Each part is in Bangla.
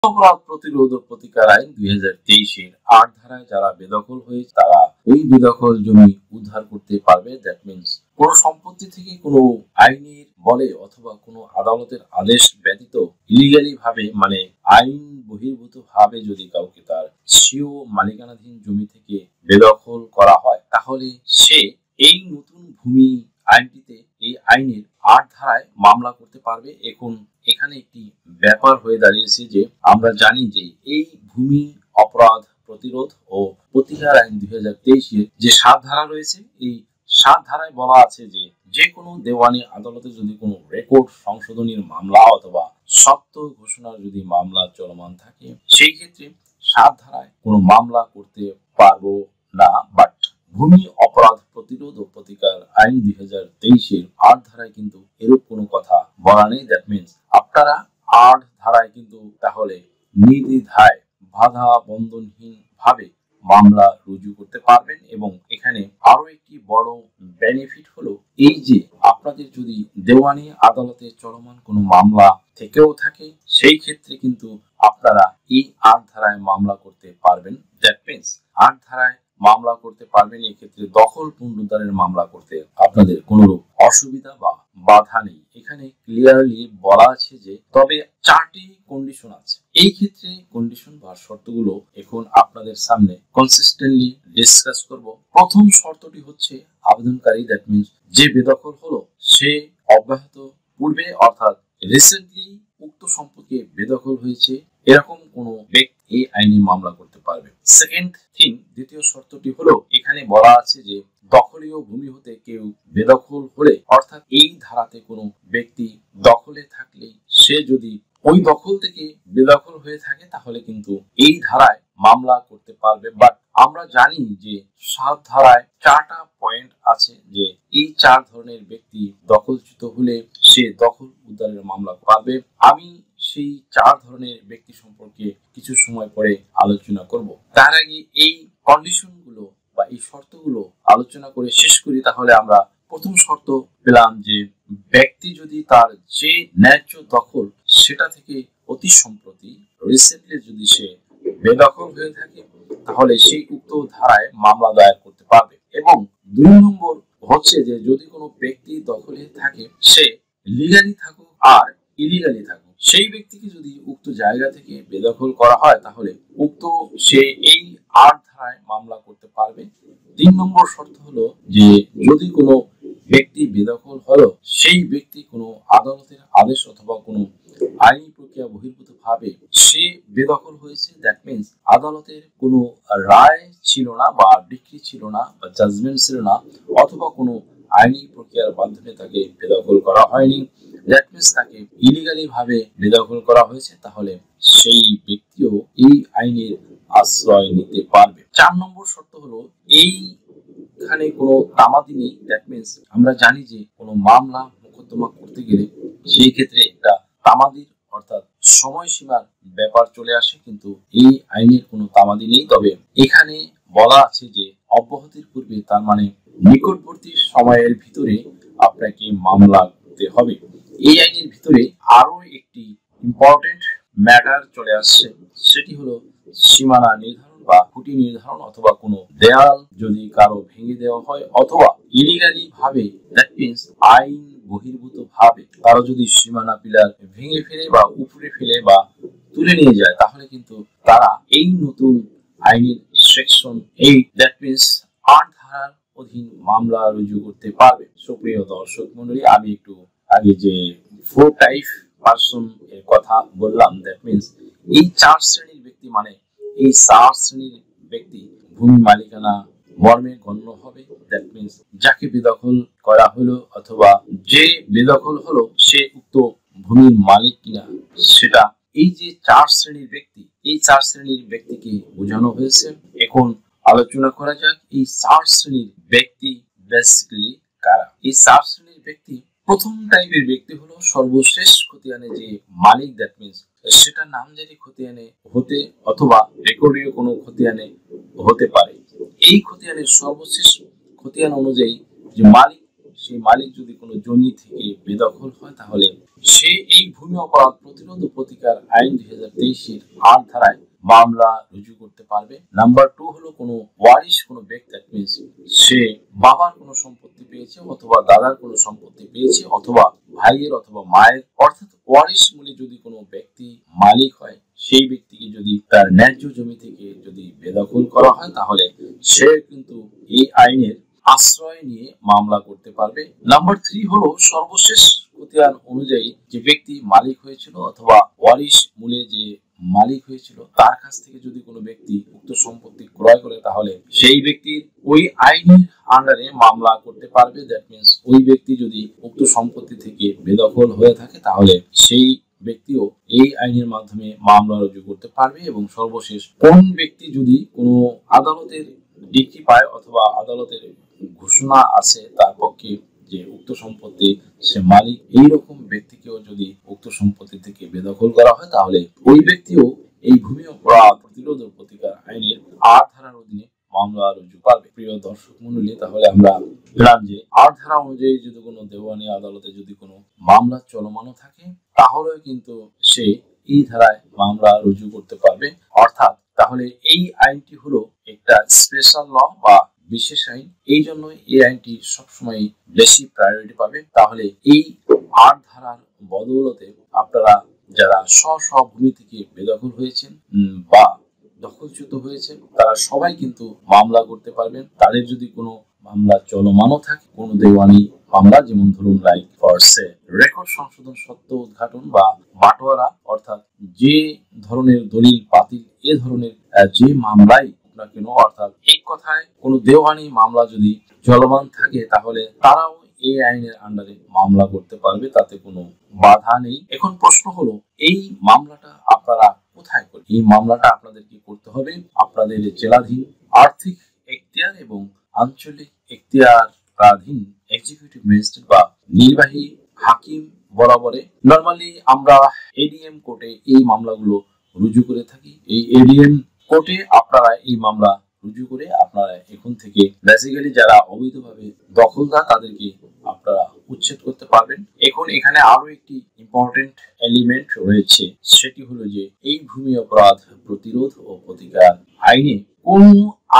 অপরাধ প্রতিরোধ ও প্রতিকার আইন 2023-এর ৮ ধারায় যারা বেদখল হয়েছে তারা ওই বেদখল জমি উদ্ধার করতে পারবে। দ্যাট মিনস কোনো সম্পত্তি থেকে কোনো আইনের বলে অথবা কোনো আদালতের আদেশ ব্যতীত ইলিগালি ভাবে মানে আইন বহির্ভূত ভাবে যদি কাউকে তার স্বীয় মালিকানাধীন জমি থেকে বেদখল করা হয় তাহলে সে এই নতুন ভূমি আইনটিতে এই আইনের ৮ ধারায় মামলা করতে পারবে। এখন এখানে একটি ব্যাপার হয়ে দাঁড়িয়েছে যে আমরা জানি যে এই ভূমি অপরাধ প্রতিরোধ ও প্রতিকার আইন 2023-এর যে ৭ ধারা রয়েছে এই ৭ ধারায় বলা আছে যে যে কোনো দেওয়ানি আদালতে যদি কোনো রেকর্ড সংশোধনীর মামলা অথবা সত্য ঘোষণার যদি মামলা চলমান থাকে সেই ক্ষেত্রে ৭ ধারায় কোনো মামলা করতে পারবো না। বাট ভূমি অপরাধ প্রতিরোধ ও প্রতিকার আইন 2023-এর ৮ ধারায় কিন্তু এরূপ কোনো কথা বলা নেই। দ্যাট মিনস আপনারা ৮ ধারায় কিন্তু তাহলে নির্দ্বিধায় বাধা বন্ধনহীন ভাবে মামলা রুজু করতে পারবেন। এবং এখানে আরো একটি বড় বেনিফিট হলো এই যে আপনাদের যদি দেওয়ানি আদালতে চলমান কোনো মামলা থেকেও থাকে সেই ক্ষেত্রে কিন্তু আপনারা এই ৮ ধারায় মামলা করতে পারবেন। দ্যাট মিনস ৮ ধারায় মামলা করতে পারবেন। এক্ষেত্রে দখল পুনরুদ্ধারের মামলা করতে আপনাদের কোনো অসুবিধা বা বাধা নেই। এখানে ক্লিয়ারলি বলা আছে যে তবে 4টি কন্ডিশন আছে। এই ক্ষেত্রে কন্ডিশন বা শর্তগুলো এখন আপনাদের সামনে কনসিস্টেন্টলি ডিসকাস করব। প্রথম শর্তটি হচ্ছে আবেদনকারী দ্যাট মিনস যে বেদখল হলো সে অব্যাহত পূর্বে অর্থাৎ রিসেন্টলি উক্ত সম্পত্তি বেদখল হয়েছে এরকম কোনো ব্যক্তি এই আইনি মামলা করতে পারবে। সেকেন্ড থিং দ্বিতীয় শর্তটি হলো এখানে বলা আছে যে দখলীয় ভূমি হতে কেউ বেদখল হলে অর্থাৎ এই ধারাতে কোনো ব্যক্তি দখলে থাকলে সে যদি ওই দখল থেকে বেদখল হয়ে থাকে তাহলে কিন্তু এই ধারায় মামলা করতে পারবে। বাট আমরা জানি যে ৭ ধারায় 4টা পয়েন্ট আছে যে এই 4 ধরনের ব্যক্তি দখলচ্যুত হলে সে দখল উদ্ধারের মামলা পারবে। আমি সেই 4 ধরনের ব্যক্তি সম্পর্কে কিছু সময় পরে আলোচনা করব। তার আগে এই কন্ডিশনগুলো বা এই শর্তগুলো আলোচনা করে শেষ করি। তাহলে আমরা প্রথম শর্ত পেলাম যে ব্যক্তি যদি তার যে ন্যায্য দখল সেটা থেকে অতি সম্প্রতি রিসেন্টলি যদি সে বেদখল হয়ে থাকে তাহলে সেই উক্ত ধারায় মামলা দায়ের করতে পারবে। এবং 2 নম্বর হচ্ছে যে যদি কোনো ব্যক্তি দখলে থাকে সে লিগালি থাকুক আর ইলিগালি থাকুক সেই ব্যক্তিকে যদি উক্ত জায়গা থেকে বেদখল করা হয় তাহলে উক্ত সে এই ৮ ধারায় মামলা করতে পারবে। 3 নম্বর শর্ত হলো যে যদি কোনো ব্যক্তি বেদখল হলো সেই ব্যক্তি কোনো আদালতের আদেশ অথবা কোনো আইনি প্রক্রিয়া বহির্ভূত ভাবে সে বেদখল হয়েছে। দ্যাট মিনস আদালতের কোনো রায় ছিল না বা ডিক্রি ছিল না বা জাজমেন্ট ছিল না অথবা কোনো আইনি প্রক্রিয়ার মাধ্যমে তাকে বেদখল করা হয়নি। দ্যাট মিনস তাকে ইলিগালি ভাবে বেদখল করা হয়েছে তাহলে সেই ব্যক্তিও এই আইনের আশ্রয় নিতে পারবে। 4 নম্বর শর্ত হলো এইখানে কোনো তামাদি নেই। দ্যাট মিনস আমরা জানি যে কোনো মামলা মোকদ্দমা করতে গেলে সেই ক্ষেত্রে একটা তামাদির অর্থাৎ সময়সীমার ব্যাপার চলে আসে, কিন্তু এই আইনের কোনো তামাদি নেই। তবে এখানে বলা আছে যে অব্যাহতির পূর্বে তার মানে নিকটবর্তী সময়ের ভিতরে আপনাকে মামলা করতে হবে। এই আইনের ভিতরে আরো একটি ইম্পর্টেন্ট ম্যাটার চলে আসছে, সেটি হলো সীমানা নির্ধারণ বা খুঁটি নির্ধারণ অথবা কোনো দেয়াল যদি কারো ভেঙে দেওয়া হয় অথবা ইলিগালি ভাবে দ্যাট মিনস আইন বহির্ভূত ভাবে কারো যদি সীমানা পিলার ভেঙে ফেলে বা উপরে ফেলে বা তুলে নিয়ে যায় তাহলে কিন্তু তারা এই নতুন আইনের সেকশন 8 দ্যাট মিনস ৮ ধারার অধীন মামলা রুজু করতে পারবে। সুপ্রিয় দর্শক মণ্ডলী, আমি একটু আগে যে 4 টাইপ পারসন এর কথা বললাম দ্যাট মিনস এই 4 শ্রেণীর ব্যক্তি মানে এই 4 শ্রেণীর ব্যক্তি ভূমি মালিকানা মর্মে গণ্য হবে। দ্যাট মিনস যাকে বেদখল করা হলো অথবা যে বেদখল হলো সে উক্ত ভূমির মালিক কিনা সেটা এই যে 4 শ্রেণীর ব্যক্তি এই 4 শ্রেণীর ব্যক্তিকে বোঝানো হয়েছে। এখন আলোচনা করা যাক এই 4 শ্রেণীর ব্যক্তি বেসিক্যালি কারা। এই 4 শ্রেণীর ব্যক্তি প্রথম টাইপের ব্যক্তি হলো সর্বশেষ খতিয়ানে যে মালিক দ্যাট মিনস সেটা নামজারি খতিয়ানে হতে অথবা রেকর্ডীয় কোনো খতিয়ানে হতে পারে। এই খতিয়ানের সর্বশেষ খতিয়ান অনুযায়ী যে মালিক সেই মালিক যদি কোনো জমি থেকে বেদখল হয় তাহলে সে এই ভূমি অপরাধ প্রতিরোধ ও প্রতিকার আইন 2023-এর 8 ধারায় মামলা রুজু করতে পারবে। নাম্বার 2 হলো কোনো ওয়ারিশ কোনো ব্যক্তি, দ্যাট মিন্স সে বাবার কোনো সম্পত্তি পেয়েছে অথবা দাদার কোনো সম্পত্তি পেয়েছে অথবা ভাইয়ের অথবা মায়ের, অর্থাৎ ওয়ারিশ মূলে যদি কোনো ব্যক্তি মালিক হয়, সেই ব্যক্তিকে যদি তার ন্যায্য জমি থেকে যদি বেদখল করা হয় তাহলে সে কিন্তু এই আইনের আশ্রয় নিয়ে মামলা করতে পারবে। নাম্বার 3 হলো সর্বশেষ খতিয়ান অনুযায়ী যে ব্যক্তি মালিক হয়েছিল অথবা ওয়ারিশ মূলে যে মালিক হয়েছিল তার কাছ থেকে যদি কোনো ব্যক্তি উক্ত সম্পত্তি ক্রয় করে তাহলে সেই ব্যক্তির ওই আইনের আন্ডারে মামলা করতে পারবে। দ্যাট মিন্স ওই ব্যক্তি যদি উক্ত সম্পত্তি থেকে বেদখল হয়ে থাকে তাহলে সেই ব্যক্তিও এই আইনের মাধ্যমে মামলা রুজু করতে পারবে। এবং সর্বশেষ কোন ব্যক্তি যদি কোনো আদালতের ডিক্রি পায় অথবা আদালতের ঘোষণা আছে তার পক্ষে যে উক্ত সম্পত্তি সে মালিক, এইরকম ব্যক্তিকেও যদি উক্ত সম্পত্তি থেকে বেদখল করা হয় তাহলে ওই ব্যক্তিও এই ভূমি অপরাধ প্রতিরোধ ও প্রতিকার আইনের 8 ধারার অধীনে মামলা রুজু পারবে। প্রিয় দর্শক মণ্ডলী, তাহলে আমরা পেলাম যে 8 ধারা অনুযায়ী যদি কোনো দেওয়ানি আদালতে যদি কোনো মামলা চলমানও থাকে তাহলেও কিন্তু সে এই ধারায় মামলা রুজু করতে পারবে। অর্থাৎ তাহলে এই আইনটি হলো একটা স্পেশাল ল বা বিশেষ আইন, এই জন্য এই আইনটি সবসময় বেশি প্রায়োরিটি পাবে। তাহলে এই 8 ধারার বদৌলতে আপনারা যারা স্ব ভূমি থেকে বেদখল হয়েছেন বা দখলচ্যুত হয়েছে তারা সবাই কিন্তু মামলা করতে পারবেন। তাদের যদি কোনো মামলা চলমানও থাকে, কোনো দেওয়ানি মামলা, যেমন ধরুন লাইক ফর সে রেকর্ড সংশোধন, সত্য উদ্ঘাটন বা বাটোয়ারা, অর্থাৎ যে ধরনের দলিল বাতিল এ ধরনের যে মামলাই না কেন, অর্থাৎ এক কথায় কোনো দেওয়ানি মামলা যদি চলমান থাকে তাহলে তারাও এই আইনের আন্ডারে মামলা করতে পারবে, তাতে কোনো বাধা নেই। এখন প্রশ্ন হলো এই মামলাটা আপনারা কোথায় করবেন? এই মামলাটা আপনাদের কি করতে হবে আপনাদের জেলাধীন আর্থিক এখতিয়ার এবং আঞ্চলিক এখতিয়ারাধীন এক্সিকিউটিভ ম্যাজিস্ট্রেট বা নির্বাহী হাকিম বরাবরে। নরমালি আমরা এডিএম কোর্টে এই মামলাগুলো রুজু করে থাকি। এই এডিএম কোর্টে আপনারা এই মামলা রুজু করে আপনারা এখন থেকে বেসিক্যালি যারা অবৈধভাবে দখলদার তাদেরকে আপনারা উচ্ছেদ করতে পারবেন। এখন এখানে আরো একটি ইম্পর্টেন্ট এলিমেন্ট রয়েছে, সেটি হলো যে এই ভূমি অপরাধ প্রতিরোধ ও প্রতিকার আইনে কোন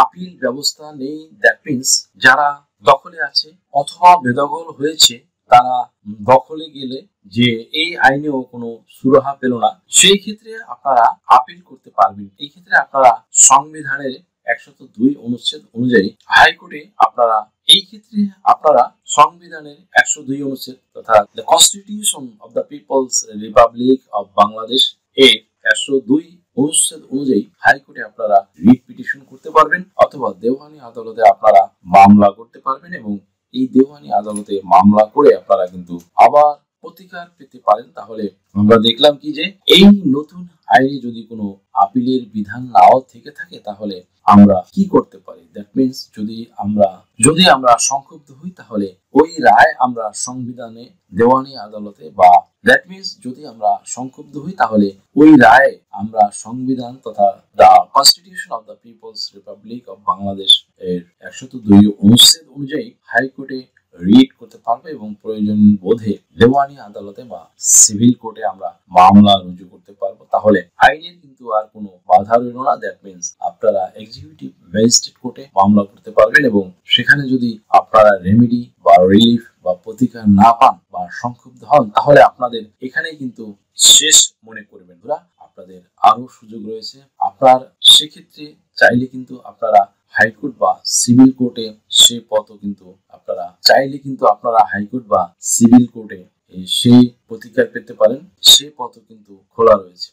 আপিল ব্যবস্থা নেই। দ্যাট মিন্স যারা দখলে আছে অথবা বেদখল হয়েছে তারা দখলে গেলে যে এই আইনেও কোনো সুরাহা পেল না, সেই ক্ষেত্রে আপনারা আপিল করতে পারবেন। এই ক্ষেত্রে আপনারা সংবিধানের 102 অনুচ্ছেদ অনুযায়ী হাইকোর্টে আপনারা এই ক্ষেত্রে আপনারা সংবিধানের 102 অনুচ্ছেদ তথা the constitution of the people's republic of Bangladesh এর 102 অনুচ্ছেদ অনুযায়ী হাইকোর্টে আপনারা রিট পিটিশন করতে পারবেন অথবা দেওয়ানি আদালতে আপনারা মামলা করতে পারবেন এবং এই দেওয়ানি আদালতে মামলা করে আপনারা কিন্তু আবার প্রতিকার পেতে পারেন। তাহলে আমরা দেখলাম কি যে এই নতুন আইনে যদি কোনো আপিলের বিধান নাও থেকে থাকে তাহলে আমরা কি করতে পারি। দ্যাট মিন্স যদি আমরা সংক্ষুব্ধ হই তাহলে ওই রায় আমরা সংবিধানে দেওয়ানি আদালতে বা দ্যাট মিন্স যদি আমরা সংক্ষুব্ধ হই তাহলে ওই রায় আমরা সংবিধান তথা the constitution of the people's republic of Bangladesh এর 102 অনুচ্ছেদ অনুযায়ী হাইকোর্টে রিট করতে পারবো এবং প্রয়োজন বোধে দেওয়ানি আদালতে বা সিভিল কোর্টে আমরা মামলা রুজু করতে পারবো। তাহলে আইনের কিন্তু আর কোনো বাধা রইল না। দ্যাট মিন্স আপনারা এক্সিকিউটিভ ম্যাজিস্ট্রেট কোর্টে মামলা করতে পারবেন এবং সেখানে যদি আপনারা রেমেডি বা রিলিফ বা প্রতিকার না পান বা সংক্ষুব্ধ হন তাহলে আপনাদের এখানেই কিন্তু শেষ মনে করবেন। আপনাদের আরো সুযোগ রয়েছে। আপনার সেক্ষেত্রে চাইলে কিন্তু আপনারা হাইকোর্ট বা সিভিল কোর্টে সে পথও কিন্তু আপনারা চাইলে কিন্তু আপনারা হাইকোর্ট বা সিভিল কোর্টে সেই প্রতিকার পেতে পারেন, সে পথও কিন্তু খোলা রয়েছে।